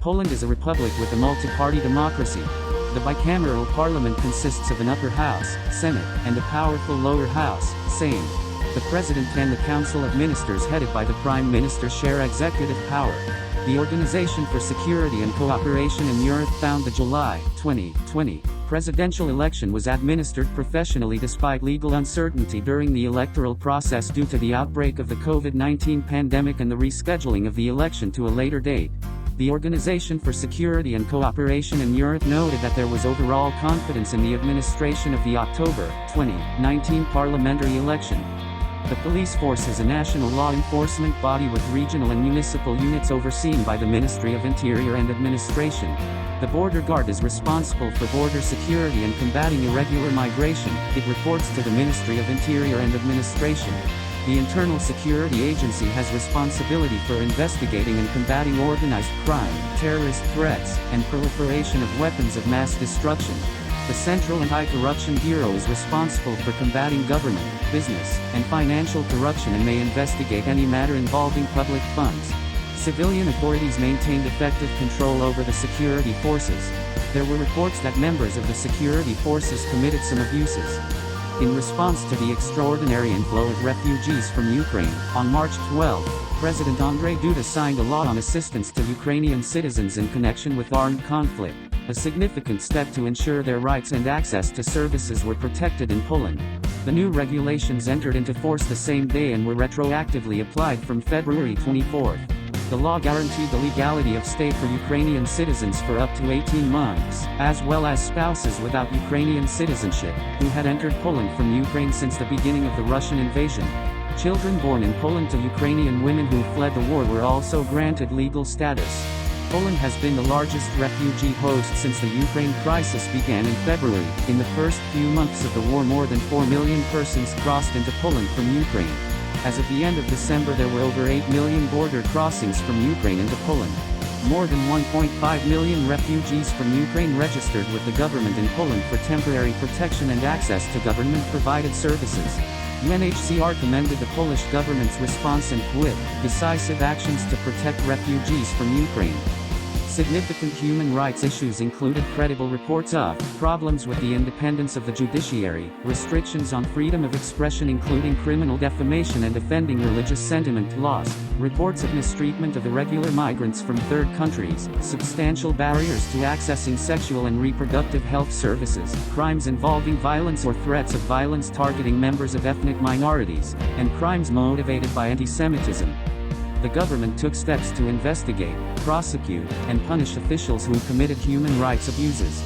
Poland is a republic with a multi-party democracy. The bicameral parliament consists of an upper house, Senate, and a powerful lower house, Sejm. The president and the council of ministers headed by the prime minister share executive power. The Organization for Security and Cooperation in Europe found the July 2020 presidential election was administered professionally despite legal uncertainty during the electoral process due to the outbreak of the COVID-19 pandemic and the rescheduling of the election to a later date. The Organization for Security and Cooperation in Europe noted that there was overall confidence in the administration of the October 2019 parliamentary election. The police force is a national law enforcement body with regional and municipal units overseen by the Ministry of Interior and Administration. The Border Guard is responsible for border security and combating irregular migration. It reports to the Ministry of Interior and Administration. The Internal Security Agency has responsibility for investigating and combating organized crime, terrorist threats, and proliferation of weapons of mass destruction. The Central Anti-Corruption Bureau is responsible for combating government, business, and financial corruption and may investigate any matter involving public funds. Civilian authorities maintained effective control over the security forces. There were reports that members of the security forces committed some abuses. In response to the extraordinary inflow of refugees from Ukraine, on March 12, President Andrzej Duda signed a law on assistance to Ukrainian citizens in connection with armed conflict, a significant step to ensure their rights and access to services were protected in Poland. The new regulations entered into force the same day and were retroactively applied from February 24. The law guaranteed the legality of stay for Ukrainian citizens for up to 18 months, as well as spouses without Ukrainian citizenship, who had entered Poland from Ukraine since the beginning of the Russian invasion. Children born in Poland to Ukrainian women who fled the war were also granted legal status. Poland has been the largest refugee host since the Ukraine crisis began in February. In the first few months of the war, more than 4 million persons crossed into Poland from Ukraine. As of the end of December, there were over 8 million border crossings from Ukraine into Poland. More than 1.5 million refugees from Ukraine registered with the government in Poland for temporary protection and access to government-provided services. UNHCR commended the Polish government's response and quick, decisive actions to protect refugees from Ukraine. Significant human rights issues included credible reports of problems with the independence of the judiciary, restrictions on freedom of expression including criminal defamation and offending religious sentiment laws, reports of mistreatment of irregular migrants from third countries, substantial barriers to accessing sexual and reproductive health services, crimes involving violence or threats of violence targeting members of ethnic minorities, and crimes motivated by anti-Semitism. The government took steps to investigate, prosecute, and punish officials who committed human rights abuses.